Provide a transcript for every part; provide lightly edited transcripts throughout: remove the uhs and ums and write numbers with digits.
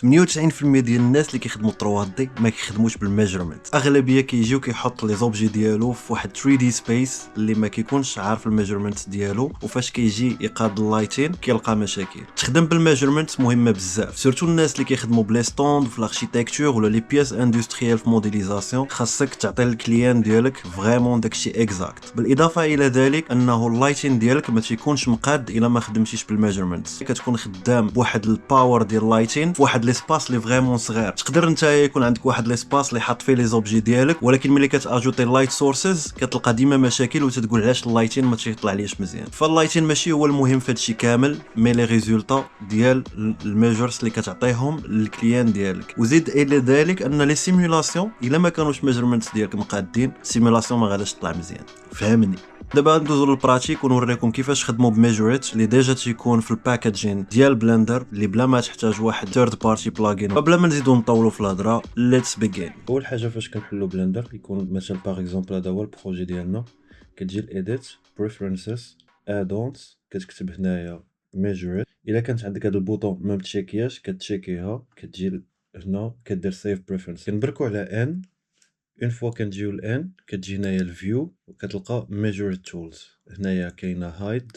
98% ديال الناس اللي كيخدموا 3 دي ما كيخدموش بالميجرمنت. اغلبيه كيجيو كيحط لي زوبجي ديالو في واحد 3 دي سبيس اللي ما كيكونش عارف الميجرمنت ديالو، وفاش كيجي يقاد اللايتين كيلقى مشاكل. تخدم بالميجرمنت مهمه بزاف، سورتو الناس اللي كيخدموا بلي ستوند في الاركيتكتور ولا لي بياس اندستريال في موديليزاسيون. خاصك تعطي الكليان ديالك فريمون داكشي اكزاكت. بالاضافه الى ذلك انه اللايتين ديالك ما تيكونش مقاد الا ما خدمتيش بالميجرمنت. كتكون خدام بواحد الباور ديال اللايتين في واحد ليسباس اللي فريمون صغير. تقدر نتايا يكون عندك واحد ليسباس اللي حاط فيه لي زوبجي ديالك، ولكن ملي كتاجوتي اللايت سورسز كتلقى ديما مشاكل وتتقول علاش اللايتين ما تيطلعليش مزيان. فاللايتين ماشي هو المهم في هادشي كامل، مي لي ريزولطا ديال الميجرز اللي كتعطيهم للكليان ديالك. وزيد الى ذلك ان لي سيمولاسيون الا ما كانوش ميجرمنتس ديالك مقادين، السيمولاسيون ما غاداش تطلع مزيان. فهمني؟ دابا ندوزو للبراتيك ونوريكم كيفاش خدموا بميجوريت اللي ديجا تيكون في الباكاجين ديال بلندر، اللي بلا ما تحتاج واحد ثيرد بارتي بلاجين. فبلا ما نزيدو نطولوا في الهضره، ليتس بيجين. اول حاجه فاش كنحلو بلندر يكون مثلا باغ اكزومبل هذا هو البروجي ديالنا، كتجي الايديت بريفرنسز ادونز، كتكتب هنايا ميجوريت. الا كانت عندك هذا البوطون ما متشيكياش كتشيكيها، كتجي هنا كدير سيف بريفرنس. كنبركو على ان. اون فوا كنجيو لان كتجي هنايا الفيو وكتلقى ميجوريت تولز. هنايا كاينه هايد،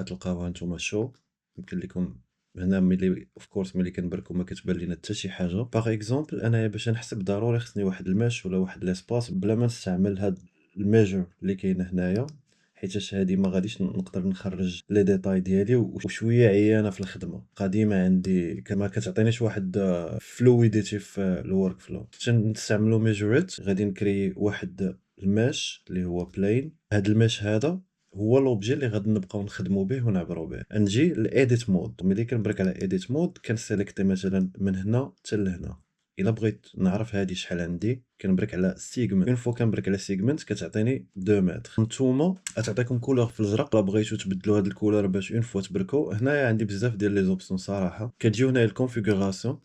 غتلقاوها نتوما شو. يمكن لكم هنا ملي اوف كورس ملي كنبركو ما كتبان لينا حتى شي حاجه. باغ اكزومبل انايا باش نحسب ضروري خصني واحد الماش ولا واحد ليسباس بلا ما نستعمل هاد الميجر اللي كاينه هنايا، حيتاش هادي ما غاديش نقدر نخرج لي ديتاي ديالي وشويه عيانه في الخدمه قديمه عندي كما كتعطينيش واحد فلويديتي في الورك فلو. باش نستعملو ميجوريت غادي نكري واحد الماش اللي هو بلين. هاد الماش هذا هو لوبجي اللي غادي نبقاو نخدمو به ونعبرو به. نجي لإيديت مود، ملي كنبرك على إيديت مود كنسيليكتي مثلا من هنا حتى لهنا. الا بغيت نعرف هادي شحال عندي كنبرك على سيغمنت. اون فوا كنبرك على سيغمنت كتعطيني 2 متر. نتوما غتعطيكم كولور في الازرق. لا بغيتو تبدلوا هاد الكولور باش اون فوا تبركو، هنايا عندي بزاف ديال لي زوبسيون صراحه. كتجيو هنايا الكونفيغوراسيون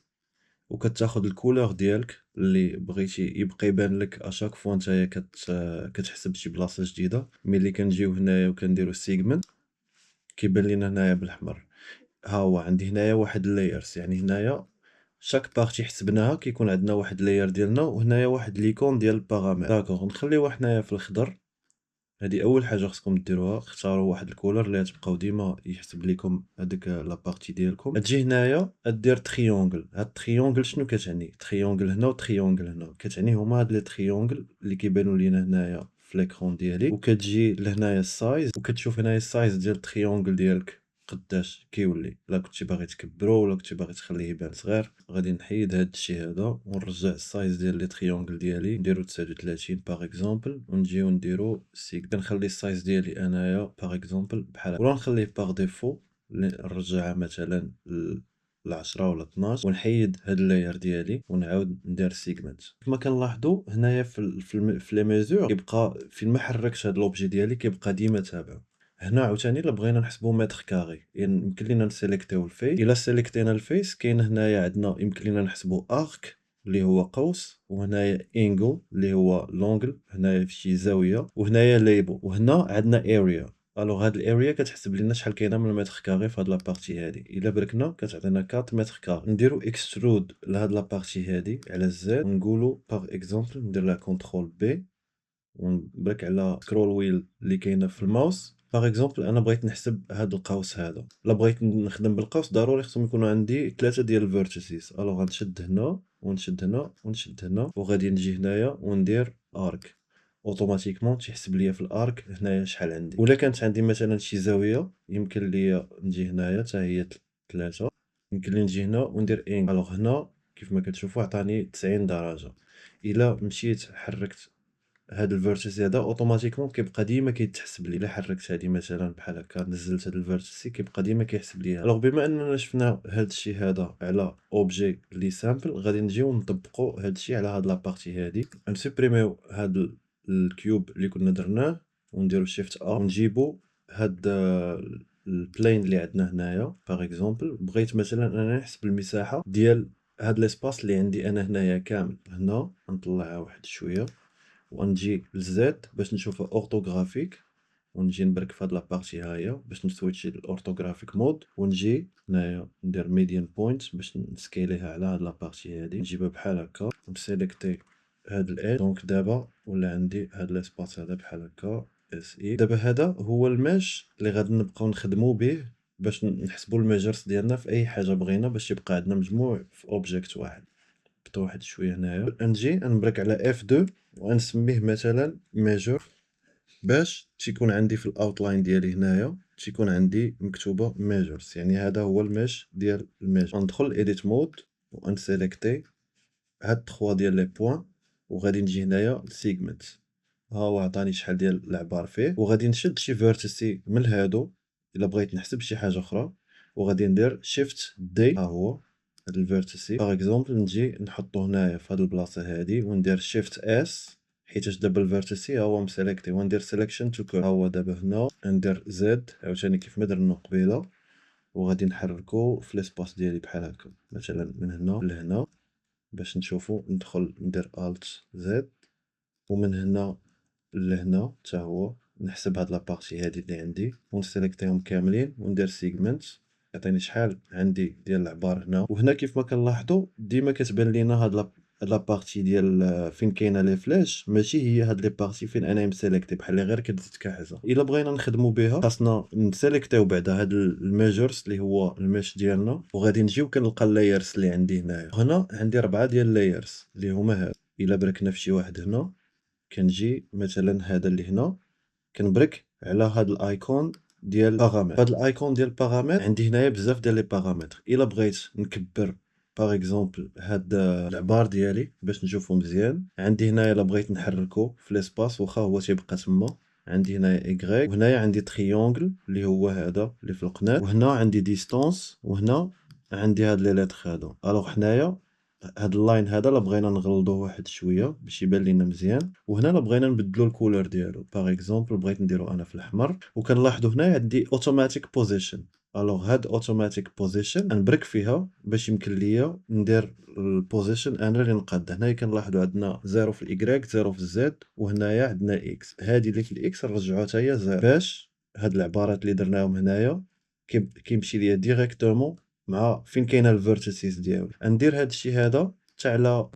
وكتاخذ الكولور ديالك اللي بغيتي يبقى يبان لك اشاك فوا نتايا كتحسب شي بلاصه جديده. ملي كنجيو هنايا وكنديروا سيغمنت كيبان لينا هنايا بالاحمر. ها هو عندي هنايا واحد اللايرز، يعني هنايا شاك بارتي حسبناها كيكون عندنا واحد لاير ديالنا وهنايا واحد ليكون ديال البارامتر. داكوغ نخليوها حنايا في الخضر. هادي اول حاجه خصكم ديروها، اختاروا واحد الكولر اللي تبقاو ديما يحسب لكم هذيك لا بارتي ديالكم. تجي هنايا دير تريونغل. هاد التريونغل شنو كتعني؟ تريونغل هنا وتريونغل هنا كتعني هما هاد لي تريونغل اللي كيبانوا لينا هنايا في ليكرون ديالي. وكتجي لهنايا السايز وكتشوف هنايا السايز ديال التريونغل ديالك قداش كيولي. لا كنتي باغي تكبرو ولا كنتي باغي تخليه يبان صغير. غادي نحيد هاد الشيء هذا ونرجع السايز ديال لي تريونغل ديالي نديرو 39 باغ اكزومبل، ونجيو نديرو سيك. كنخلي السايز ديالي انايا باغ اكزومبل بحال ولا نخليه باغ ديفو نرجعها مثلا ل 10 ولا 12 ونحيد هاد اللاير ديالي ونعاود ندير سيغمنت. كما كنلاحظوا هنايا في لي ميزور كيبقى فين ما حركت هاد لوبجي ديالي كيبقى ديما تابع. هنا عاوتاني الا بغينا نحسبو متر كاري يمكن لينا نسيليكتيو الفيس. الا سيليكتينا الفيس كاين هنايا عندنا يمكن لينا نحسبو ارك اللي هو قوس، وهنايا انجل اللي هو لونغل هنايا في شي زاويه، وهنايا ليبل، وهنا عندنا اريا. الوغ هاد الاريا كتحسب لنا شحال كاينه من المتر كاري في هاد لابارتي هادي. الا بركنا كتعطينا 4 متر كاري. نديرو اكسترود لهاد لابارتي هادي على الزد ونقولو باغ اكزومبل ندير لها كونترول بي ونبرك على سكرول ويل اللي كاينه في الماوس. باغ اكزومبل انا بغيت نحسب هاد القوس هذا، لا بغيت نخدم بالقوس ضروري خصهم يكونوا عندي 3 ديال الفيرتيسز. الوغ غنشد هنا ونشد هنا ونشد هنا وغادي نجي هنايا وندير ارك. اوتوماتيكمون تيحسب ليا في الارك هنايا شحال عندي. ولا كانت عندي مثلا شي زاويه يمكن ليا نجي هنايا حتى هي 3، يمكن لي نجي هنا وندير ان. الوغ هنا كيف ما كتشوفوا عطاني 90 درجه. الا مشيت حركت هاد الفيرتيس هذا اوتوماتيكمون كيبقى ديما كيتحسب لي. الا حركت هادي مثلا بحال هكا نزلت هاد الفيرتيس كيبقى ديما كيحسب ليها. الوغ بما اننا شفنا هاد الشيء هذا على اوبجي لي سامبل غادي نجيو نطبقوا هاد الشيء على هاد لابارتي هادي. نسوبريميو هاد الكيوب اللي كنا درناه ونديرو شيفت ا ونجيبو هاد البلين اللي عندنا هنايا. باغ اكزومبل بغيت مثلا انا نحسب المساحه ديال هاد ليسباس اللي عندي انا هنايا كامل. هنا نطلعها واحد شويه ونجي لزد باش نشوفها اورتوغرافيك. ونجي نبرك في هاد لابارتي هاهي باش نسويتشي الاورثوغرافيك مود، ونجي هنايا ندير ميديان بوينت باش نسكيليها على هاد لابارتي هادي، نجيبها بحال هكا، نسيليكتي هاد الاد. دونك دابا ولا عندي هاد لاسباس هذا بحال هكا اس اي. دابا هذا هو الماش اللي غادي نبقاو نخدمو به باش نحسبوا الميجرز ديالنا في اي حاجه بغينا باش يبقى عندنا مجموع في اوبجيكت واحد. نبدا واحد شويه هنايا، نجي نبرك على اف 2 ونسميه مثلا ميجر، باش تيكون عندي في الاوتلاين ديالي هنايا تيكون عندي مكتوبه ميجرز، يعني هذا هو الميش ديال الميجر. ندخل ايديت مود ونسيليكتي هاد 3 ديال لي بوين، وغادي نجي هنايا سيجمنت، ها هو عطاني شحال ديال العبار فيه، وغادي نشد شي فيرتيسي من هادو الا بغيت نحسب شي حاجه اخرى، وغادي ندير شيفت دي، ها هو هاد الفيرتيسي باغ اكزومبل نجي نحطو هنايا في هاد البلاصه هادي، وندير شيفت اس حيتاش دابا الفيرتيسي ها هو مسيليكتي، وندير سيليكشن تو كور، ها هو دابا هنا ندير زد عاوتاني كيف ما درنا قبيله، وغادي نحركو في ليسباس ديالي بحال هكا، مثلا من هنا لهنا باش نشوفو. ندخل ندير الت زد، ومن هنا لهنا حتى هو نحسب هاد لابارتي هادي اللي عندي ونسيليكتيهم كاملين وندير سيجمنت، يعطيني شحال عندي ديال العبار هنا. وهنا كيف ما كنلاحظوا ديما كتبان لينا هاد لابارتي ديال فين كاينه لي فلاش، ماشي هي هاد لي بارتي فين انا مسيليكتي، بحال غير كتكحزه. الا بغينا نخدموا بها خاصنا نسيليكتيو بعدا هاد الميجرز اللي هو الميش ديالنا، وغادي نجيو كنلقى اللايرز اللي عندي هنا عندي 4 ديال اللايرز اللي هما هاد. الا بركنا في شي واحد هنا كنجي مثلا هذا اللي هنا كنبرك على هاد الايكون ديال بارامتر. هاد الايكون ديال بارامتر عندي هنايا بزاف ديال لي بارامتر. الا بغيت نكبر باغ اكزومبل هاد العبار ديالي باش نشوفو مزيان، عندي هنايا الا بغيت نحركو في ليسباس واخا هو تيبقى تما، عندي هنايا ايغريك، وهنايا عندي تريونغل اللي هو هذا اللي في القنات، وهنا عندي ديستانس، وهنا عندي هاد لي ليتر هادو. الوغ حنايا هاد اللاين هذا لا بغينا نغلظوه واحد شويه باش يبان لينا مزيان، وهنا لا بغينا نبدلو الكولور ديالو، باغ اكزومبل بغيت نديرو انا في الاحمر، وكنلاحظوا هنا عندي اوتوماتيك بوزيشن. الوغ هاد اوتوماتيك بوزيشن نبرك فيها باش يمكن ليا ندير البوزيشن انا اللي نقاد. هنايا كنلاحظوا عندنا 0 في الايكغيك، 0 في الزد، وهنايا عندنا اكس. هادي اللي في الاكس نرجعوها حتى هي 0 باش هاد العبارات اللي درناهم هنايا كيمشي ليا ديريكتومون مع فين كاينه الفيرتيسيز ديالو. ندير هاد الشيء هذا حتى على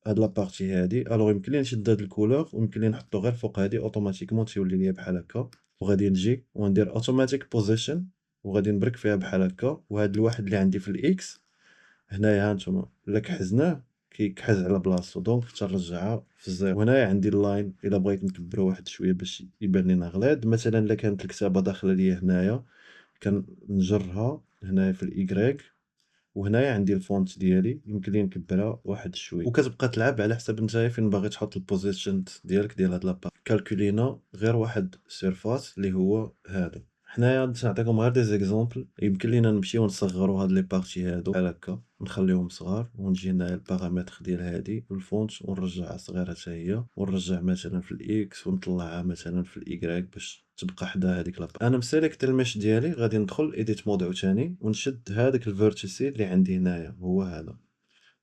هاد لابارتي هادي. الوغ يمكن لي نشد هاد الكولور ويمكن لي نحطو غير فوق هادي اوتوماتيكمون تيولي ليا بحال هكا، وغادي نجي وندير اوتوماتيك بوزيشن وغادي نبرك فيها بحال هكا. وهاد الواحد اللي عندي في الاكس هنايا هانتوما الا كحزناه كيكحز على بلاصتو، دونك تنرجعها في الزيرو. وهنايا عندي اللاين الا بغيت نكبرو واحد شويه باش يبان لينا غليظ، مثلا الا كانت الكتابه داخله ليا هنايا كنجرها هنايا في الايكغيك، وهنايا عندي الفونت ديالي يمكن لي نكبرها واحد شويه، وكتبقى تلعب على حسب نتايا فين باغي تحط البوزيشن ديالك ديال هاد لابار. كالكولينا غير واحد سيرفاس اللي هو هذا. حنايا نعطيكم غير دي زيكزامبل، يمكن لينا نمشيو نصغروا هاد لي بارتي هادو بحال هكا، نخليهم صغار، ونجي هنايا البارامتر ديال هادي الفونت ونرجعها صغيره حتى هي، ونرجع مثلا في الاكس ونطلعها مثلا في الايكغيك باش تبقى حدا هذيك لابار. انا مسيليكت الميش ديالي، غادي ندخل ايديت مود عاوتاني ونشد هذاك الفيرتيسي اللي عندي هنايا هو هذا،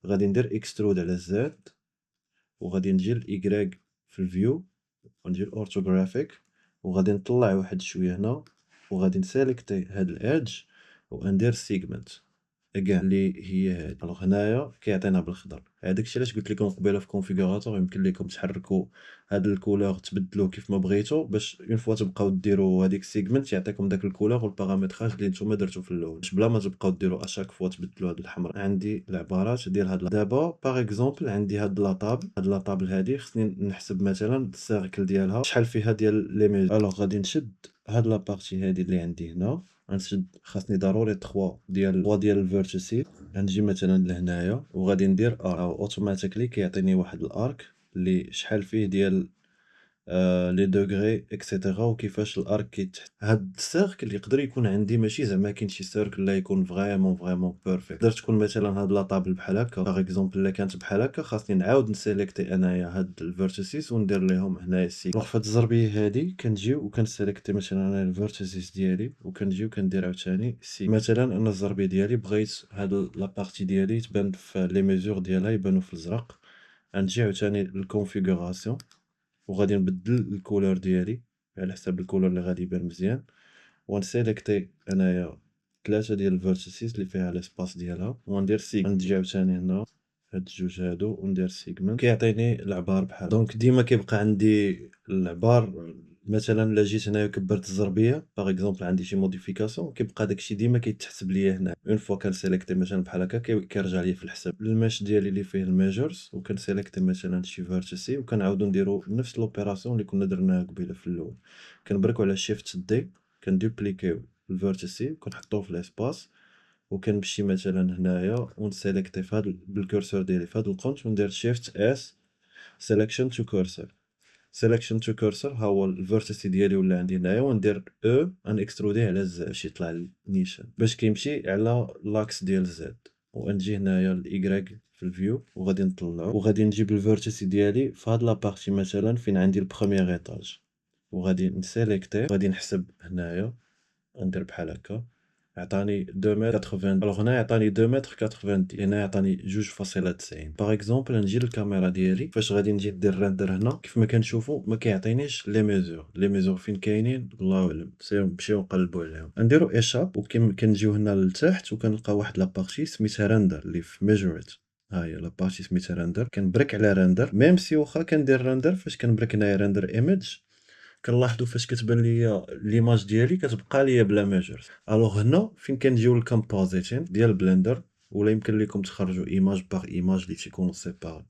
غادي ندير اكسترود على الزد، وغادي نجي الايكغيك في الفيو وندير الاورثوغرافيك، وغادي نطلع واحد شويه هنا، وغادي نسيليكتي هاد الادج وندير سيجمنت كاع اللي هي هادي. الوغ هنايا كيعطينا بالخضر. هذاك الشيء علاش قلت لكم قبيله في كونفيغوراتور يمكن لكم تحركوا هاد الكولور تبدلوه كيف ما بغيتو، باش اون فوا تبقاو ديروا هذيك سيجمنت يعطيكم داك الكولور والبارامتراج اللي نتوما درتو في الاول، باش بلا ما تبقاو ديروا اشاك فوا تبدلوا هاد الحمراء. عندي العبارات ديال هاد دابا باغ اكزومبل عندي هاد لاطابل، هاد لاطابل هادي خصني نحسب مثلا السيركل ديالها شحال فيها ديال لي ميجر. الوغ غادي نشد هاد لابارتي هادي اللي عندي هنا، غنشد خاصني ضروري 3 ديال الفيرتيسي، غنجي مثلا لهنايا وغادي ندير اوتوماتيكلي كيعطيني واحد الارك اللي شحال فيه ديال لي دوغري اكسيتيرا وكيفاش الارك كيتحط. هاد السيركل يقدر يكون عندي ماشي زعما كاين شي سيركل لا يكون فريمون بيرفكت، تقدر تكون مثلا هاد لا طابل بحال هكا باغ اكزومبل الا كانت بحال هكا خاصني نعاود نسيليكتي انايا هاد الفيرتيسيس وندير ليهم هنايا السي. دونك فهاد الزربيه هادي كنجيو وكنسيليكتي مثلا انا الفيرتيسيس ديالي وكنجيو كندير عاوتاني سي. مثلا انا الزربيه ديالي بغيت هاد لا بارتي ديالي تبان في لي ميزور ديالها يبانو في الازرق، غنجي عاوتاني للكونفيغوراسيون وغادي نبدل الكولور ديالي على حساب الكولور اللي غادي يبان مزيان، ونسيليكتي انايا 3 ديال الفيرتيسز اللي فيها ليسباس ديالها، وندير سيغ نجي عاوتاني هنا هاد الجوج هادو وندير سيغمنت كيعطيني العبار بحال. دونك ديما كيبقى عندي العبار. مثلا الا جيت هنايا وكبرت الزربيه باغ اكزومبل عندي شي موديفيكاسيون كيبقى داكشي ديما كيتحسب ليا هنا. اون فوا كنسيليكتي مثلا بحال هكا كيرجع ليا في الحساب الماش ديالي اللي فيه الميجرز، وكنسيليكتي مثلا شي فيرتيسي وكنعاودو نديرو نفس لوبيراسيون اللي كنا درناها قبيله في الاول. كنبركو على شيفت دي كندوبليكيو الفيرتيسي وكنحطوه في ليسباس، وكنمشي مثلا هنايا ونسيليكتي في هاد بالكورسور ديالي في هاد القنت وندير شيفت اس سيليكشن تو كورسور. سيليكشن تو كورسور ها هو الفيرتيسي ديالي ولا عندي هنايا، وندير او ان اكستروديه على زد باش يطلع لي نيشان باش كيمشي على لاكس ديال زد. ونجي هنايا الايغريك في الفيو وغادي نطلعو وغادي نجيب الفيرتيسي ديالي في هاد لابارتي مثلا فين عندي البروميير ايطاج، وغادي نسيليكتي غادي نحسب هنايا ندير بحال هكا عطاني 2 متر 80. الوغ هنا عطاني 2 متر 90، هنا عطاني 2.90. باغ اكزومبل نجي للكاميرا ديالي فاش غادي نجي ندير رندر هنا كيف ما كنشوفوا ما كيعطينيش لي ميزور فين كاينين الله اعلم، نمشيو نقلبوا عليهم. نديرو ايشاب وكنجيو هنا لتحت وكنلقى واحد لابارتي سميتها رندر اللي في ميجوريت. ها هي لابارتي سميتها رندر، كنبرك على رندر ميم سي واخا كندير رندر فاش كنبرك هنايا رندر ايميج كنلاحظوا فاش كتبان ليا ليماج ديالي كتبقى ليا بلا ميجرز. الوغ هنا فين كنجيو للكومبوزيتين ديال بلندر ولا يمكن لكم تخرجوا ايماج باغ ايماج اللي تيكونوا سيباري،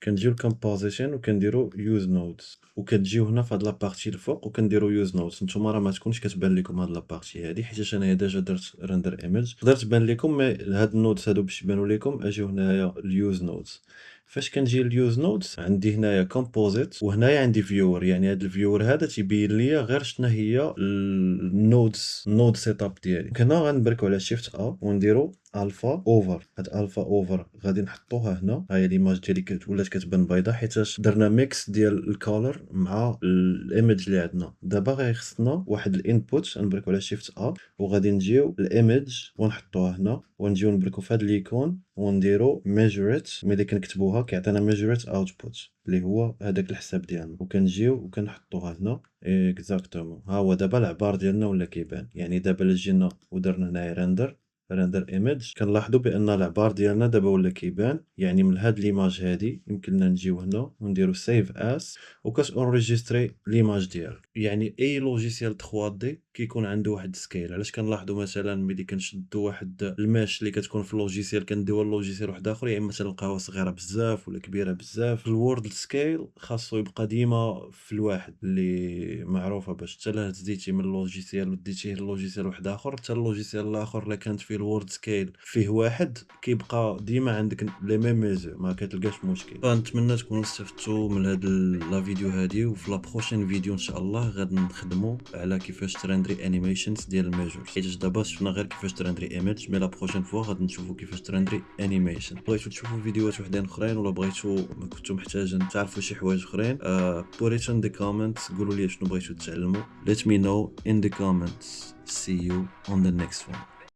كنجيو للكومبوزيشن وكنديروا يوز نودز وكتجيو هنا في هاد لابارتي الفوق وكنديروا يوز نودز. نتوما راه ما تكونش كتبان لكم هاد لابارتي هادي حيت انا ديجا درت رندر ايميج تقدر تبان لكم، مي هاد النودز هادو باش يبانوا لكم اجيو هنايا اليوز نودز. فاش كنجي اليوز نودز عندي هنايا كومبوزيت وهنايا عندي فيور، يعني هاد الفيور هذا تيبين ليا غير شنو هي النودز نود سيت اب ديالي. هنا غنبركو على شيفت ا ونديرو الفا اوفر. هاد الفا اوفر غادي نحطوها هنا، ها هي ليماج ديالي ولات كتبان بيضاء حيتاش درنا ميكس ديال الكولر مع الايميج اللي عندنا. دابا غير خصنا واحد الانبوت نبركو على شيفت ا وغادي نجيو الايميج ونحطوها هنا ونجيو نبركو في هاد الايكون ونديرو ميجوريت، ملي كنكتبوها كيعطينا ميجوريت اوتبوت اللي هو هذاك الحساب ديالنا، وكنجيو وكنحطوها هنا اكزاكتومون. ها هو دابا العبار ديالنا ولا كيبان. يعني دابا الا جينا ودرنا هنايا رندر ايميج كنلاحظوا بان العبار ديالنا دابا ولا كيبان. يعني من هاد ليماج هادي يمكننا نجيو هنا ونديرو سيف اس وكتونجستري ليماج ديالك. يعني اي لوجيسيال 3 دي كيكون عنده واحد سكيل. علاش كنلاحظوا مثلا ملي كنشدوا واحد الماش اللي كتكون في اللوجيسيال كنديوها لوجيسيال واحد اخر، يا اما تلقاوها صغيره بزاف ولا كبيره بزاف. الوورد سكيل خاصو يبقى ديما في الواحد اللي معروفه، باش حتى لا هزيتي من اللوجيسيال وديتيه للوجيسيال واحد اخر حتى اللوجيسيال الاخر الا كانت فيه الوورد سكيل فيه واحد كيبقى ديما عندك لي ميم ميزور ما كتلقاش مشكل. فنتمنى تكونوا استفدتوا من هاد لا فيديو هادي، وفي لا بروشين فيديو ان شاء الله غادي نخدموا على كيفاش ترندري انيميشنز ديال الميجرز، حيت دابا شفنا غير كيفاش ترندري ايميج، مي لا بروشين فوا غادي نشوفوا كيفاش ترندري انيميشن. بغيتو تشوفوا فيديوهات وحدين اخرين ولا بغيتو ما كنتو محتاجين تعرفوا شي حوايج اخرين put it in the comments، قولوا لي شنو بغيتو تتعلموا. let me know in the comments. see you on the next one.